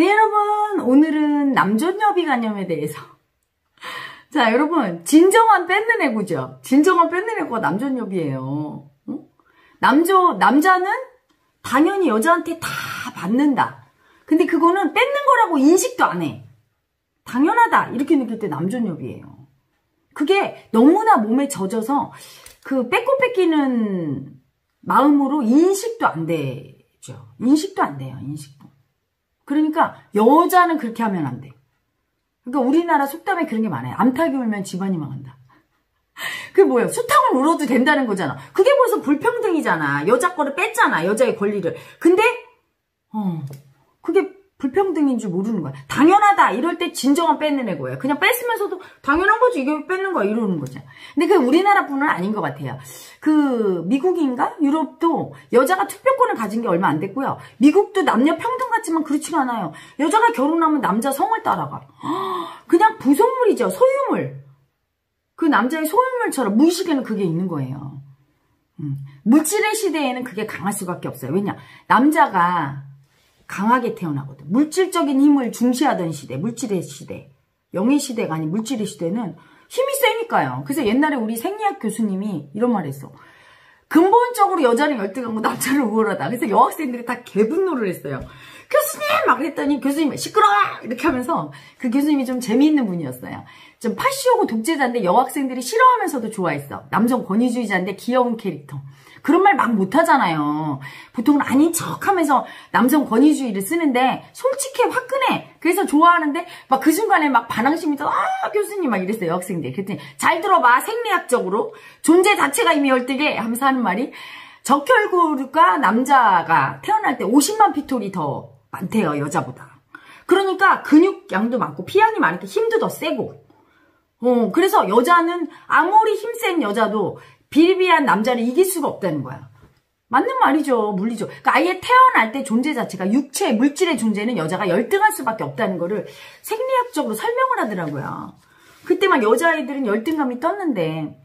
네, 여러분. 오늘은 남존여비 간염에 대해서. 자, 여러분. 진정한 뺏는 애구죠. 진정한 뺏는 애구가 남존여비예요. 응? 남자는 당연히 여자한테 다 받는다. 근데 그거는 뺏는 거라고 인식도 안 해. 당연하다. 이렇게 느낄 때 남존여비예요. 그게 너무나 몸에 젖어서 그 뺏고 뺏기는 마음으로 인식도 안 되죠. 인식도 안 돼요. 인식도. 그러니까 여자는 그렇게 하면 안 돼. 그러니까 우리나라 속담에 그런 게 많아요. 암탉이 울면 집안이 망한다. 그게 뭐예요? 수탉을 울어도 된다는 거잖아. 그게 벌써 불평등이잖아. 여자 거를 뺐잖아. 여자의 권리를. 근데 그게 불평등인 줄 모르는 거야. 당연하다. 이럴 때 진정한 뺏는 애고요. 그냥 뺐으면서도 당연한 거지. 이게 뺏는 거야. 이러는 거죠. 근데 그게 우리나라뿐은 아닌 것 같아요. 그 미국인가? 유럽도 여자가 투표권을 가진 게 얼마 안 됐고요. 미국도 남녀 평등 같지만 그렇지가 않아요. 여자가 결혼하면 남자 성을 따라가. 그냥 부속물이죠. 소유물. 그 남자의 소유물처럼 무의식에는 그게 있는 거예요. 물질의 시대에는 그게 강할 수밖에 없어요. 왜냐? 남자가 강하게 태어나거든. 물질적인 힘을 중시하던 시대, 물질의 시대, 영의 시대가 아닌 물질의 시대는 힘이 세니까요. 그래서 옛날에 우리 생리학 교수님이 이런 말 했어. 근본적으로 여자는 열등하고 남자는 우월하다. 그래서 여학생들이 다 개분노를 했어요. 교수님! 막 했더니 교수님 시끄러워! 이렇게 하면서 그 교수님이 좀 재미있는 분이었어요. 좀 파시오고 독재자인데 여학생들이 싫어하면서도 좋아했어. 남성 권위주의자인데 귀여운 캐릭터. 그런 말 막 못하잖아요. 보통은 아닌 척하면서 남성 권위주의를 쓰는데 솔직해 화끈해. 그래서 좋아하는데 막 그 순간에 막 반항심이 또 교수님 막 이랬어요. 여학생들. 그랬더니 잘 들어봐. 생리학적으로 존재 자체가 이미 열등해 하면서 하는 말이 적혈구가 남자가 태어날 때 50만 피톨이 더 많대요. 여자보다. 그러니까 근육량도 많고 피향이 많으니까 힘도 더 세고 그래서 여자는 아무리 힘센 여자도 비리비한 남자를 이길 수가 없다는 거야. 맞는 말이죠. 물리죠. 그러니까 아예 태어날 때 존재 자체가 육체, 물질의 존재는 여자가 열등할 수밖에 없다는 거를 생리학적으로 설명을 하더라고요. 그때 막 여자아이들은 열등감이 떴는데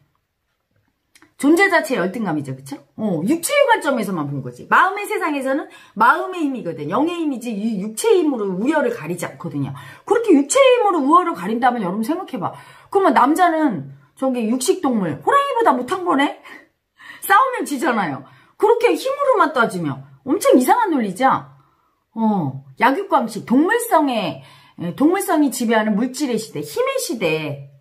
존재 자체의 열등감이죠. 그쵸? 육체의 관점에서만 본 거지. 마음의 세상에서는 마음의 힘이거든. 영의 힘이지 이 육체의 힘으로 우열을 가리지 않거든요. 그렇게 육체의 힘으로 우열을 가린다면 여러분 생각해봐. 그러면 남자는 저기 육식동물, 호랑이보다 못한 거네? 싸우면 지잖아요. 그렇게 힘으로만 따지면 엄청 이상한 논리죠? 약육강식, 동물성이 지배하는 물질의 시대, 힘의 시대,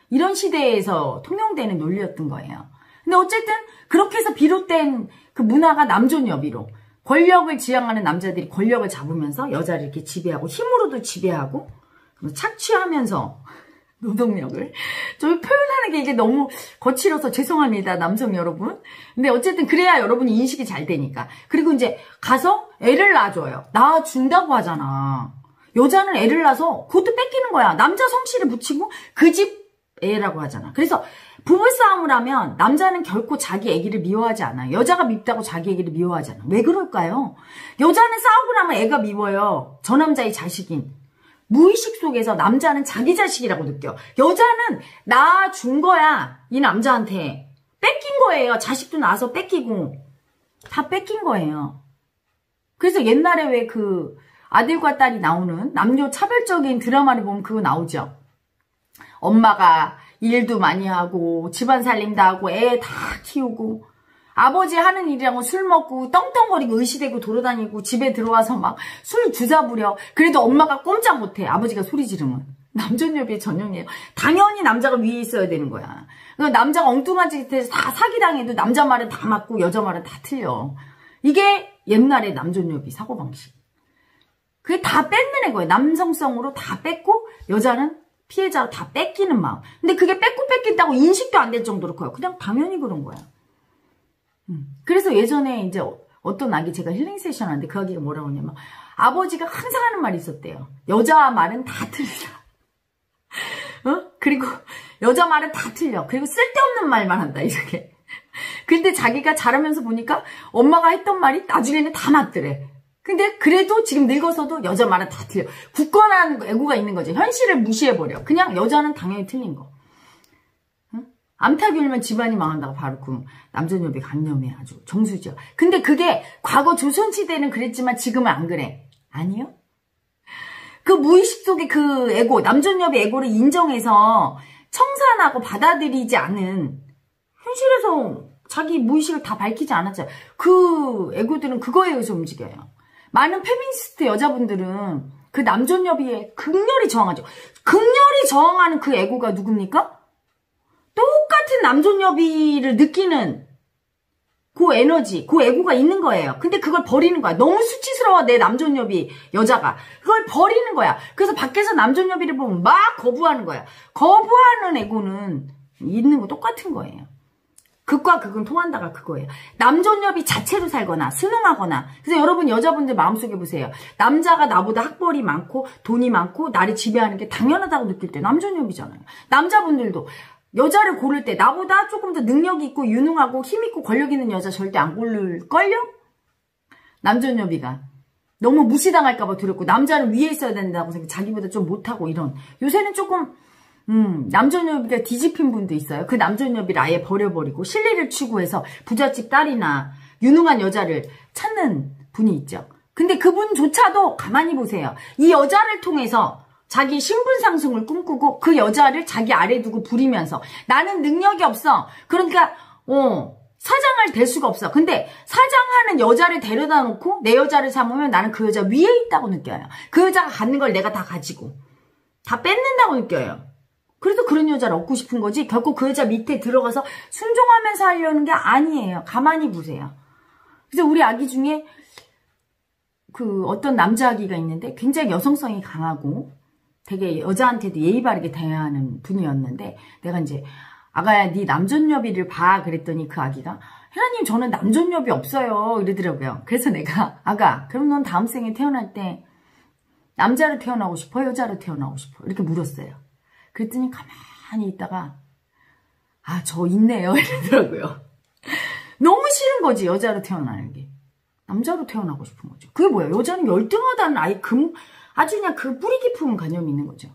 이런 시대에서 통용되는 논리였던 거예요. 근데 어쨌든 그렇게 해서 비롯된 그 문화가 남존여비로 권력을 지향하는 남자들이 권력을 잡으면서 여자를 이렇게 지배하고 힘으로도 지배하고 착취하면서 노동력을 좀 표현하는 게 이게 너무 거칠어서 죄송합니다. 남성 여러분. 근데 어쨌든 그래야 여러분이 인식이 잘 되니까. 그리고 이제 가서 애를 낳아줘요. 낳아준다고 하잖아. 여자는 애를 낳아서 그것도 뺏기는 거야. 남자 성씨를 붙이고 그 집 애라고 하잖아. 그래서 부부싸움을 하면 남자는 결코 자기 애기를 미워하지 않아요. 여자가 밉다고 자기 애기를 미워하지 않아. 왜 그럴까요? 여자는 싸우고 나면 애가 미워요. 저 남자의 자식인. 무의식 속에서 남자는 자기 자식이라고 느껴. 여자는 낳아준 거야. 이 남자한테. 뺏긴 거예요. 자식도 낳아서 뺏기고. 다 뺏긴 거예요. 그래서 옛날에 왜 그 아들과 딸이 나오는 남녀 차별적인 드라마를 보면 그거 나오죠. 엄마가 일도 많이 하고 집안 살림도 하고 애 다 키우고 아버지 하는 일이랑은 술 먹고 떵떵거리고 의시대고 돌아다니고 집에 들어와서 막 술 주사 부려. 그래도 엄마가 꼼짝 못해. 아버지가 소리 지르면. 남존여비의 전형이에요. 당연히 남자가 위에 있어야 되는 거야. 그러니까 남자가 엉뚱한 짓에서 다 사기당해도 남자 말은 다 맞고 여자 말은 다 틀려. 이게 옛날의 남존여비 사고방식. 그게 다 뺏는 거예요. 남성성으로 다 뺏고 여자는 피해자로 다 뺏기는 마음. 근데 그게 뺏긴다고 인식도 안 될 정도로 커요. 그냥 당연히 그런 거야. 그래서 예전에 이제 어떤 아기 제가 힐링 세션 하는데 그 아기가 뭐라고 하냐면 아버지가 항상 하는 말이 있었대요. 여자 말은 다 틀리다. 그리고 여자 말은 다 틀려. 그리고 쓸데없는 말만 한다. 이렇게. 근데 자기가 자라면서 보니까 엄마가 했던 말이 나중에는 다 맞더래. 근데 그래도 지금 늙어서도 여자 말은 다 틀려. 굳건한 애고가 있는 거죠. 현실을 무시해버려. 그냥 여자는 당연히 틀린 거. 암탉이 울면 집안이 망한다고 바로 그 남존여비 간염에 아주 정수죠. 근데 그게 과거 조선시대는 그랬지만 지금은 안 그래. 아니요? 그 무의식 속의 그 에고, 남존여비 에고를 인정해서 청산하고 받아들이지 않은, 현실에서 자기 무의식을 다 밝히지 않았잖아요. 그 에고들은 그거에 의해서 움직여요. 많은 페미니스트 여자분들은 그 남존여비에 극렬히 저항하죠. 극렬히 저항하는 그 에고가 누굽니까? 똑같은 남존여비를 느끼는 그 에너지, 그 에고가 있는 거예요. 근데 그걸 버리는 거야. 너무 수치스러워, 내 남존여비 여자가. 그걸 버리는 거야. 그래서 밖에서 남존여비를 보면 막 거부하는 거야. 거부하는 에고는 있는 거 똑같은 거예요. 극과 극은 통한다가 그거예요. 남존여비 자체로 살거나 순응하거나. 그래서 여러분 여자분들 마음속에 보세요. 남자가 나보다 학벌이 많고 돈이 많고 나를 지배하는 게 당연하다고 느낄 때 남존여비잖아요. 남자분들도 여자를 고를 때 나보다 조금 더 능력이 있고 유능하고 힘있고 권력 있는 여자 절대 안 고를걸요? 남존여비가. 너무 무시당할까 봐 두렵고 남자는 위에 있어야 된다고 생각, 자기보다 좀 못하고 이런. 요새는 조금 남존여비가 뒤집힌 분도 있어요. 그 남존여비를 아예 버려버리고 실리를 추구해서 부잣집 딸이나 유능한 여자를 찾는 분이 있죠. 근데 그분조차도 가만히 보세요. 이 여자를 통해서 자기 신분 상승을 꿈꾸고 그 여자를 자기 아래 두고 부리면서 나는 능력이 없어. 그러니까 사장을 될 수가 없어. 근데 사장하는 여자를 데려다 놓고 내 여자를 삼으면 나는 그 여자 위에 있다고 느껴요. 그 여자가 갖는 걸 내가 다 가지고 다 뺏는다고 느껴요. 그래서 그런 여자를 얻고 싶은 거지 결국 그 여자 밑에 들어가서 순종하면서 하려는 게 아니에요. 가만히 보세요. 그래서 우리 아기 중에 그 어떤 남자 아기가 있는데 굉장히 여성성이 강하고 되게 여자한테도 예의 바르게 대하는 분이었는데 내가 이제 아가야 네 남존여비를 봐 그랬더니 그 아기가 혜라님 저는 남존여비 없어요 이러더라고요. 그래서 내가 아가 그럼 넌 다음 생에 태어날 때 남자로 태어나고 싶어 여자로 태어나고 싶어 이렇게 물었어요. 그랬더니 가만히 있다가 아 저 있네요 이러더라고요. 너무 싫은 거지 여자로 태어나는 게. 남자로 태어나고 싶은 거죠. 그게 뭐야 여자는 열등하다는 아예 아주 그냥 그 뿌리 깊은 관념이 있는 거죠.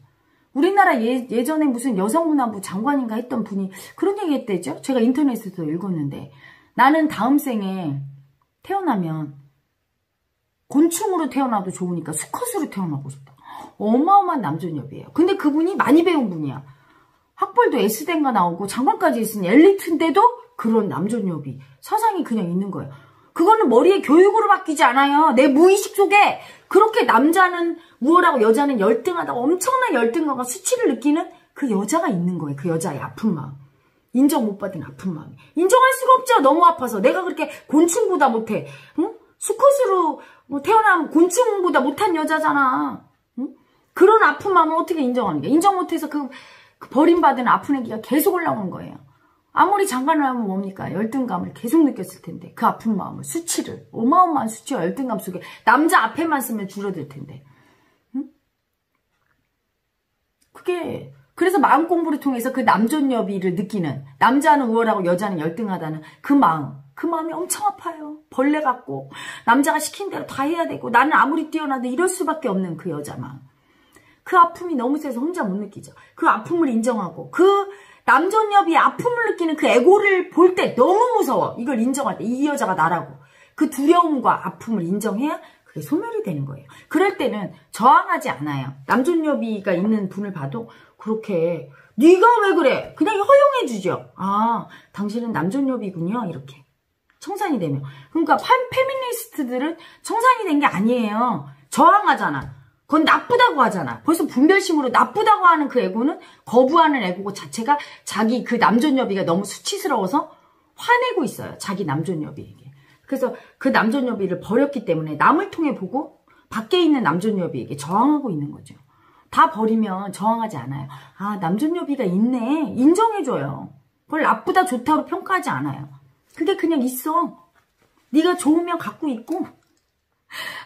우리나라 예전에 무슨 여성문화부 장관인가 했던 분이 그런 얘기 했대죠. 제가 인터넷에서 읽었는데 나는 다음 생에 태어나면 곤충으로 태어나도 좋으니까 수컷으로 태어나고 싶다. 어마어마한 남존여비예요. 근데 그분이 많이 배운 분이야. 학벌도 S대가 나오고 장관까지 있으니 엘리트인데도 그런 남존여비 사상이 그냥 있는 거예요. 그거는 머리에 교육으로 바뀌지 않아요. 내 무의식 속에 그렇게 남자는 우월하고 여자는 열등하다고 엄청난 열등감과 수치를 느끼는 그 여자가 있는 거예요. 그 여자의 아픈 마음. 인정 못 받은 아픈 마음. 인정할 수가 없죠. 너무 아파서. 내가 그렇게 곤충보다 못해. 응? 수컷으로 태어나면 곤충보다 못한 여자잖아. 응? 그런 아픈 마음을 어떻게 인정하는 게 인정 못해서 그 버림받은 아픈 애기가 계속 올라오는 거예요. 아무리 장관을 하면 뭡니까? 열등감을 계속 느꼈을 텐데 그 아픈 마음을 수치를 어마어마한 수치와 열등감 속에 남자 앞에만 쓰면 줄어들 텐데 응? 그게 그래서 마음 공부를 통해서 그 남존여비를 느끼는 남자는 우월하고 여자는 열등하다는 그 마음이 엄청 아파요. 벌레 같고 남자가 시킨 대로 다 해야 되고 나는 아무리 뛰어나도 이럴 수밖에 없는 그 여자 마음. 그 아픔이 너무 세서 혼자 못 느끼죠. 그 아픔을 인정하고 그 남존여비의 아픔을 느끼는 그 에고를 볼 때 너무 무서워. 이걸 인정할 때 이 여자가 나라고 그 두려움과 아픔을 인정해야 그게 소멸이 되는 거예요. 그럴 때는 저항하지 않아요. 남존여비가 있는 분을 봐도 그렇게 네가 왜 그래? 그냥 허용해 주죠. 아 당신은 남존여비군요. 이렇게 청산이 되면. 그러니까 페미니스트들은 청산이 된 게 아니에요. 저항하잖아. 그건 나쁘다고 하잖아. 벌써 분별심으로 나쁘다고 하는 그 에고는 거부하는 에고 자체가 자기 그 남존여비가 너무 수치스러워서 화내고 있어요. 자기 남존여비에게. 그래서 그 남존여비를 버렸기 때문에 남을 통해 보고 밖에 있는 남존여비에게 저항하고 있는 거죠. 다 버리면 저항하지 않아요. 아 남존여비가 있네. 인정해줘요. 그걸 나쁘다 좋다로 평가하지 않아요. 그게 그냥 있어. 네가 좋으면 갖고 있고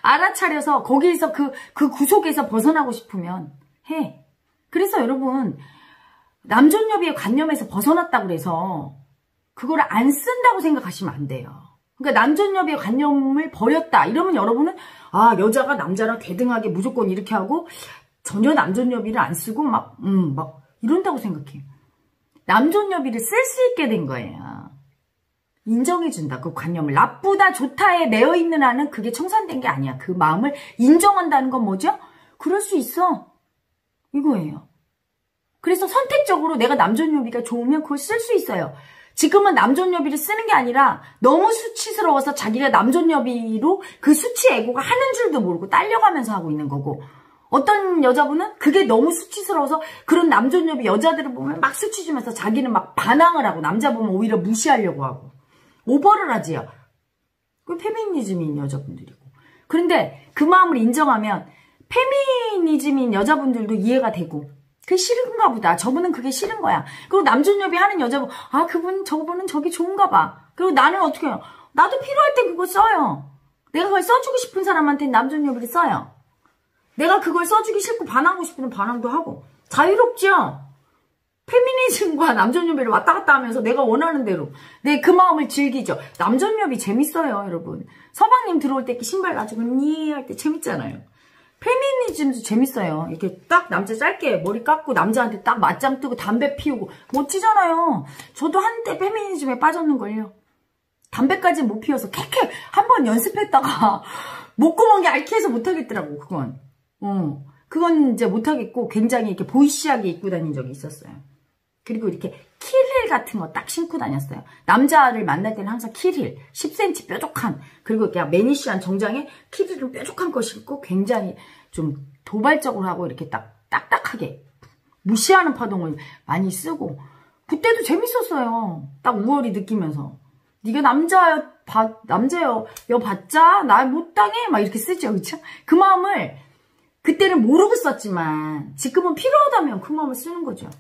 알아차려서 거기에서 그 구속에서 벗어나고 싶으면 해. 그래서 여러분 남존여비의 관념에서 벗어났다고 그래서 그걸 안 쓴다고 생각하시면 안 돼요. 그러니까 남존여비의 관념을 버렸다 이러면 여러분은 아 여자가 남자랑 대등하게 무조건 이렇게 하고 전혀 남존여비를 안 쓰고 막 이런다고 생각해요. 남존여비를 쓸 수 있게 된 거예요. 인정해준다. 그 관념을. 나쁘다 좋다에 매여있는 한은 그게 청산된 게 아니야. 그 마음을 인정한다는 건 뭐죠? 그럴 수 있어. 이거예요. 그래서 선택적으로 내가 남존여비가 좋으면 그걸 쓸 수 있어요. 지금은 남존여비를 쓰는 게 아니라 너무 수치스러워서 자기가 남존여비로 그 수치 애고가 하는 줄도 모르고 딸려가면서 하고 있는 거고, 어떤 여자분은 그게 너무 수치스러워서 그런 남존여비 여자들을 보면 막 수치 주면서 자기는 막 반항을 하고 남자 보면 오히려 무시하려고 하고 오버를 하지요. 그 페미니즘인 여자분들이고. 그런데 그 마음을 인정하면 페미니즘인 여자분들도 이해가 되고, 그게 싫은가 보다. 저분은 그게 싫은 거야. 그리고 남존여비 하는 여자분, 아, 저분은 저기 좋은가 봐. 그리고 나는 어떻게 해요? 나도 필요할 때 그거 써요. 내가 그걸 써주고 싶은 사람한테는 남존여비를 써요. 내가 그걸 써주기 싫고 반항하고 싶으면 반항도 하고. 자유롭죠? 페미니즘과 남존여비를 왔다 갔다 하면서 내가 원하는 대로 내 그 마음을 즐기죠. 남존여비 재밌어요, 여러분. 서방님 들어올 때 신발 가지고 니 할 때 재밌잖아요. 페미니즘도 재밌어요. 이렇게 딱 남자 짧게 머리 깎고 남자한테 딱 맞짱 뜨고 담배 피우고 멋지잖아요. 저도 한때 페미니즘에 빠졌는걸요. 담배까지 못 피워서 캐캐 한번 연습했다가 목구멍이 앓기해서 못하겠더라고. 그건 이제 못하겠고 굉장히 이렇게 보이시하게 입고 다닌 적이 있었어요. 그리고 이렇게 킬힐 같은 거 딱 신고 다녔어요. 남자를 만날 때는 항상 킬힐 10cm 뾰족한, 그리고 그냥 매니시한 정장에 킬힐은 뾰족한 거 신고 굉장히 좀 도발적으로 하고 이렇게 딱 딱딱하게 무시하는 파동을 많이 쓰고, 그때도 재밌었어요. 딱 우월이 느끼면서 네가 남자여 봤자 나 못 당해 막 이렇게 쓰죠, 그쵸? 그 마음을 그때는 모르고 썼지만 지금은 필요하다면 그 마음을 쓰는 거죠.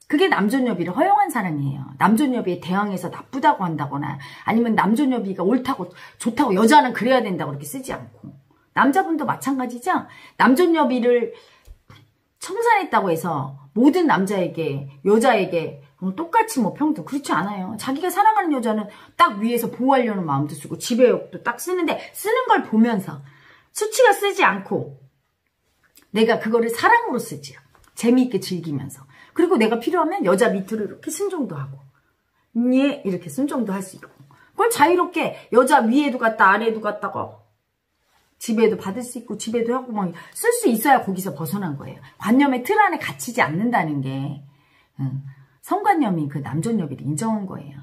그게 남존여비를 허용한 사람이에요. 남존여비에 대항해서 나쁘다고 한다거나 아니면 남존여비가 옳다고 좋다고 여자는 그래야 된다고 그렇게 쓰지 않고, 남자분도 마찬가지죠. 남존여비를 청산했다고 해서 모든 남자에게 여자에게 똑같이 뭐 평등, 그렇지 않아요. 자기가 사랑하는 여자는 딱 위에서 보호하려는 마음도 쓰고 지배욕도 딱 쓰는데, 쓰는 걸 보면서 수치가 쓰지 않고 내가 그거를 사랑으로 쓰지요. 재미있게 즐기면서. 그리고 내가 필요하면 여자 밑으로 이렇게 순종도 하고, 예, 이렇게 순종도 할 수 있고, 그걸 자유롭게 여자 위에도 갔다 아래에도 갔다가 지배도 받을 수 있고 지배도 하고 막 쓸 수 있어야 거기서 벗어난 거예요. 관념의 틀 안에 갇히지 않는다는 게 성관념이 그 남존여비를 인정한 거예요.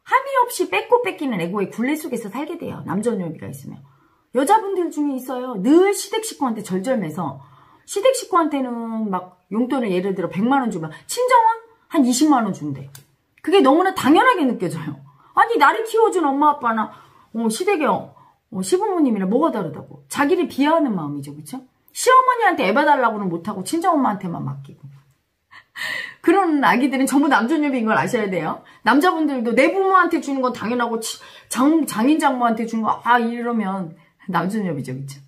함의 없이 뺏고 뺏기는 에고의 굴레 속에서 살게 돼요. 남존여비가 있으면. 여자분들 중에 있어요. 늘 시댁 식구한테 절절매서, 시댁 식구한테는 막 용돈을 예를 들어 100만 원 주면 친정은 한 20만 원 준대. 그게 너무나 당연하게 느껴져요. 아니, 나를 키워준 엄마 아빠나 시댁의 시부모님이랑 뭐가 다르다고. 자기를 비하하는 마음이죠, 그쵸? 시어머니한테 애봐달라고는 못하고 친정엄마한테만 맡기고. 그런 아기들은 전부 남존여비인 걸 아셔야 돼요. 남자분들도 내 부모한테 주는 건 당연하고 장인 장모한테 주는 거 이러면 남존여비죠, 그쵸?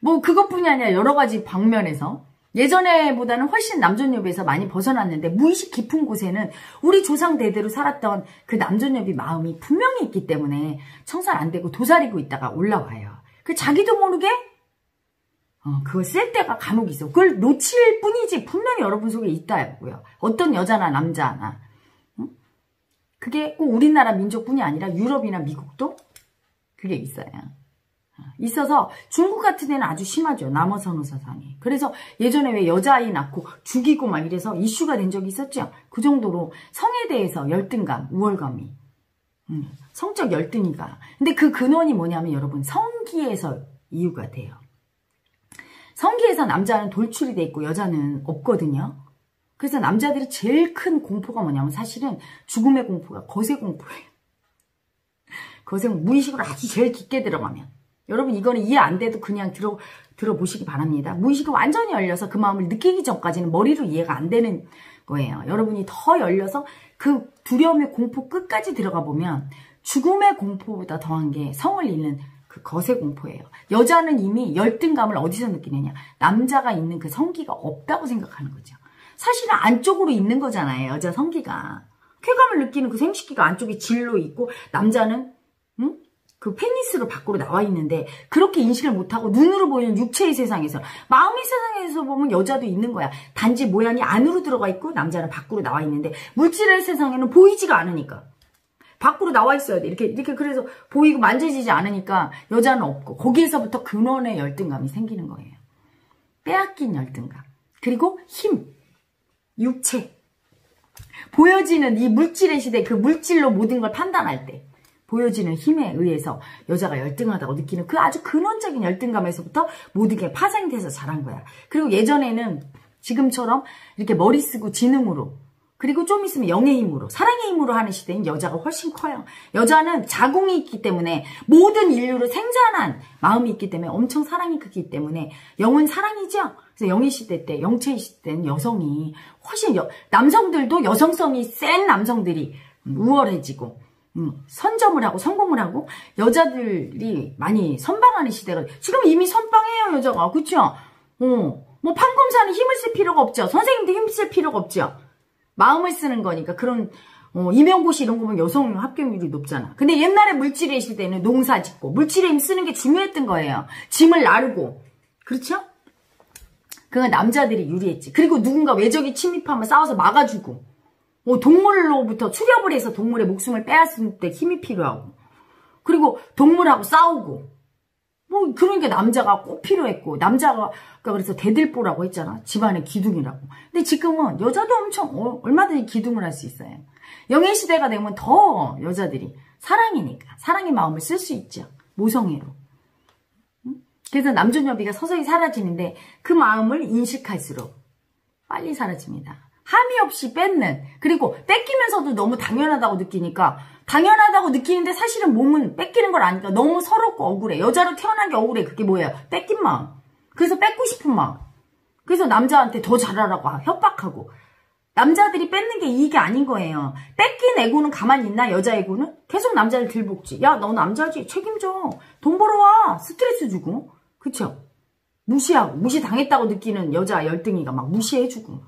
뭐 그것뿐이 아니라 여러 가지 방면에서 예전에보다는 훨씬 남존여비에서 많이 벗어났는데, 무의식 깊은 곳에는 우리 조상 대대로 살았던 그 남존여비 마음이 분명히 있기 때문에 청산 안 되고 도사리고 있다가 올라와요. 그 자기도 모르게 그걸 쓸 때가 간혹 있어. 그걸 놓칠 뿐이지 분명히 여러분 속에 있다고요. 어떤 여자나 남자나. 그게 꼭 우리나라 민족뿐이 아니라 유럽이나 미국도 그게 있어요. 있어서 중국 같은 데는 아주 심하죠. 남어선호 사상이. 그래서 예전에 왜 여자아이 낳고 죽이고 막 이래서 이슈가 된 적이 있었죠. 그 정도로 성에 대해서 열등감, 우월감이, 성적 열등이가. 근데 그 근원이 뭐냐면 여러분, 성기에서 이유가 돼요. 성기에서 남자는 돌출이 돼 있고 여자는 없거든요. 그래서 남자들이 제일 큰 공포가 뭐냐면 사실은 죽음의 공포가 거세 공포예요. 거세, 무의식으로 아주 제일 깊게 들어가면. 여러분 이거는 이해 안 돼도 그냥 들어보시기 바랍니다. 무의식이 완전히 열려서 그 마음을 느끼기 전까지는 머리로 이해가 안 되는 거예요. 여러분이 더 열려서 그 두려움의 공포 끝까지 들어가 보면 죽음의 공포보다 더한 게 성을 잃는 그 거세 공포예요. 여자는 이미 열등감을 어디서 느끼느냐. 남자가 있는 그 성기가 없다고 생각하는 거죠. 사실은 안쪽으로 있는 거잖아요. 여자 성기가. 쾌감을 느끼는 그 생식기가 안쪽에 질로 있고, 남자는 그 페니스로 밖으로 나와 있는데 그렇게 인식을 못하고 눈으로 보이는 육체의 세상에서, 마음의 세상에서 보면 여자도 있는 거야. 단지 모양이 안으로 들어가 있고 남자는 밖으로 나와 있는데, 물질의 세상에는 보이지가 않으니까 밖으로 나와 있어야 돼. 이렇게 그래서 보이고 만져지지 않으니까 여자는 없고, 거기에서부터 근원의 열등감이 생기는 거예요. 빼앗긴 열등감, 그리고 힘, 육체, 보여지는 이 물질의 시대, 그 물질로 모든 걸 판단할 때 보여지는 힘에 의해서 여자가 열등하다고 느끼는 그 아주 근원적인 열등감에서부터 모든 게 파생이 돼서 자란 거야. 그리고 예전에는 지금처럼 이렇게 머리 쓰고 지능으로, 그리고 좀 있으면 영의 힘으로, 사랑의 힘으로 하는 시대인 여자가 훨씬 커요. 여자는 자궁이 있기 때문에 모든 인류를 생산한 마음이 있기 때문에 엄청 사랑이 크기 때문에 영은 사랑이죠. 그래서 영의 시대 때, 영체의 시대 때는 여성이 훨씬, 남성들도 여성성이 센 남성들이 우월해지고 선점을 하고 성공을 하고 여자들이 많이 선방하는 시대가, 지금 이미 선방해요 여자가. 그쵸? 뭐 판검사는 힘을 쓸 필요가 없죠. 선생님도 힘 쓸 필요가 없죠. 마음을 쓰는 거니까. 그런 임용고시 이런 거 보면 여성 합격률이 높잖아. 근데 옛날에 물질의 시대는 농사 짓고 물질의 힘 쓰는 게 중요했던 거예요. 짐을 나르고. 그렇죠? 그건 남자들이 유리했지. 그리고 누군가 외적이 침입하면 싸워서 막아주고, 동물로부터 추격을 해서 동물의 목숨을 빼앗을 때 힘이 필요하고, 그리고 동물하고 싸우고, 뭐 그러니까 남자가 꼭 필요했고, 남자가 그래서 대들보라고 했잖아. 집안의 기둥이라고. 근데 지금은 여자도 엄청 얼마든지 기둥을 할 수 있어요. 영의 시대가 되면 더 여자들이 사랑이니까 사랑의 마음을 쓸 수 있죠. 모성애로. 그래서 남존여비가 서서히 사라지는데 그 마음을 인식할수록 빨리 사라집니다. 함이 없이 뺏는, 그리고 뺏기면서도 너무 당연하다고 느끼니까, 당연하다고 느끼는데 사실은 몸은 뺏기는 걸 아니까 너무 서럽고 억울해. 여자로 태어난 게 억울해. 그게 뭐예요? 뺏긴 마음. 그래서 뺏고 싶은 마음. 그래서 남자한테 더 잘하라고 협박하고. 남자들이 뺏는 게 이익이 아닌 거예요. 뺏긴 애고는 가만히 있나? 여자 애고는? 계속 남자를 들볶지. 야, 너 남자지? 책임져. 돈 벌어와. 스트레스 주고. 그쵸? 무시하고, 무시당했다고 느끼는 여자 열등이가 막 무시해주고.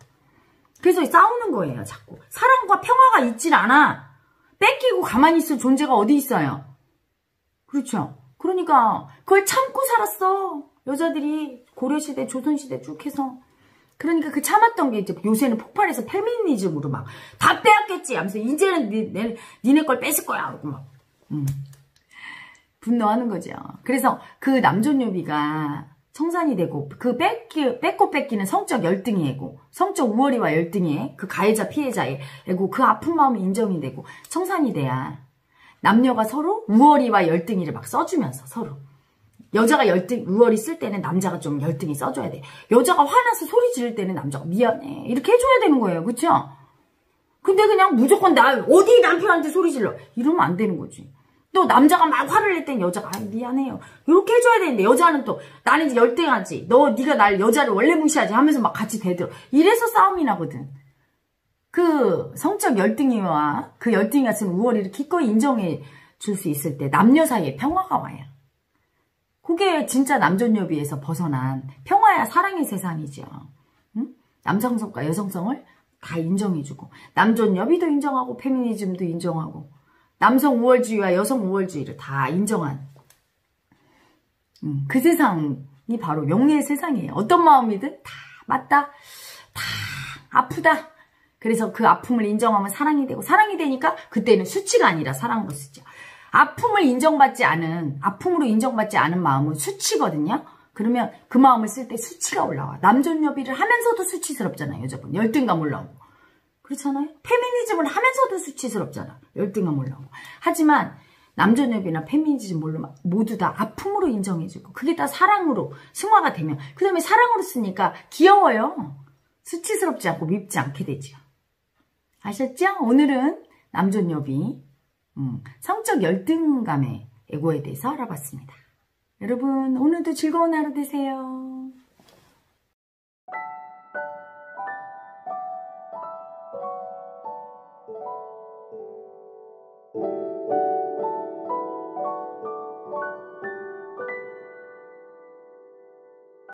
그래서 싸우는 거예요, 자꾸. 사랑과 평화가 있질 않아. 뺏기고 가만히 있을 존재가 어디 있어요? 그렇죠? 그러니까 그걸 참고 살았어. 여자들이 고려시대, 조선시대 쭉 해서. 그러니까 그 참았던 게 이제 요새는 폭발해서 페미니즘으로 막 다 빼앗겠지 하면서 이제는 니네 걸 뺏을 거야 하고 막 분노하는 거죠. 그래서 그 남존여비가 청산이 되고, 그 뺏고 뺏기는 성적 열등이 애고, 성적 우월이와 열등이 애, 그 가해자 피해자의 애고, 그 아픈 마음이 인정이 되고 청산이 돼야 남녀가 서로 우월이와 열등이를 막 써주면서 서로. 여자가 우월이 쓸 때는 남자가 좀 열등이 써줘야 돼. 여자가 화나서 소리 지를 때는 남자가 미안해 이렇게 해줘야 되는 거예요. 그쵸? 근데 그냥 무조건 어디 남편한테 소리 질러 이러면 안 되는 거지. 또 남자가 막 화를 낼 땐 여자가 미안해요 이렇게 해줘야 되는데, 여자는 또 나는 이제 열등하지, 네가 날 여자를 원래 무시하지 하면서 막 같이 대들어. 이래서 싸움이 나거든. 그 성적 열등이와 그 열등이 같은 우월이를 기꺼이 인정해 줄 수 있을 때 남녀 사이에 평화가 와요. 그게 진짜 남존여비에서 벗어난 평화야 사랑의 세상이죠. 응? 남성성과 여성성을 다 인정해주고, 남존여비도 인정하고 페미니즘도 인정하고 남성 우월주의와 여성 우월주의를 다 인정한 그 세상이 바로 영예의 세상이에요. 어떤 마음이든 다 맞다, 다 아프다. 그래서 그 아픔을 인정하면 사랑이 되고, 사랑이 되니까 그때는 수치가 아니라 사랑으로 쓰죠. 아픔으로 인정받지 않은 마음은 수치거든요. 그러면 그 마음을 쓸 때 수치가 올라와. 남존여비를 하면서도 수치스럽잖아요. 여자분 열등감 올라오고. 그렇잖아요. 페미니즘을 하면서도 수치스럽잖아. 열등감 올라오고. 하지만 남존여비나 페미니즘 모두 다 아픔으로 인정해주고, 그게 다 사랑으로 승화가 되면, 그 다음에 사랑으로 쓰니까 귀여워요. 수치스럽지 않고 밉지 않게 되죠. 아셨죠? 오늘은 남존여비 성적 열등감의 애고에 대해서 알아봤습니다. 여러분 오늘도 즐거운 하루 되세요.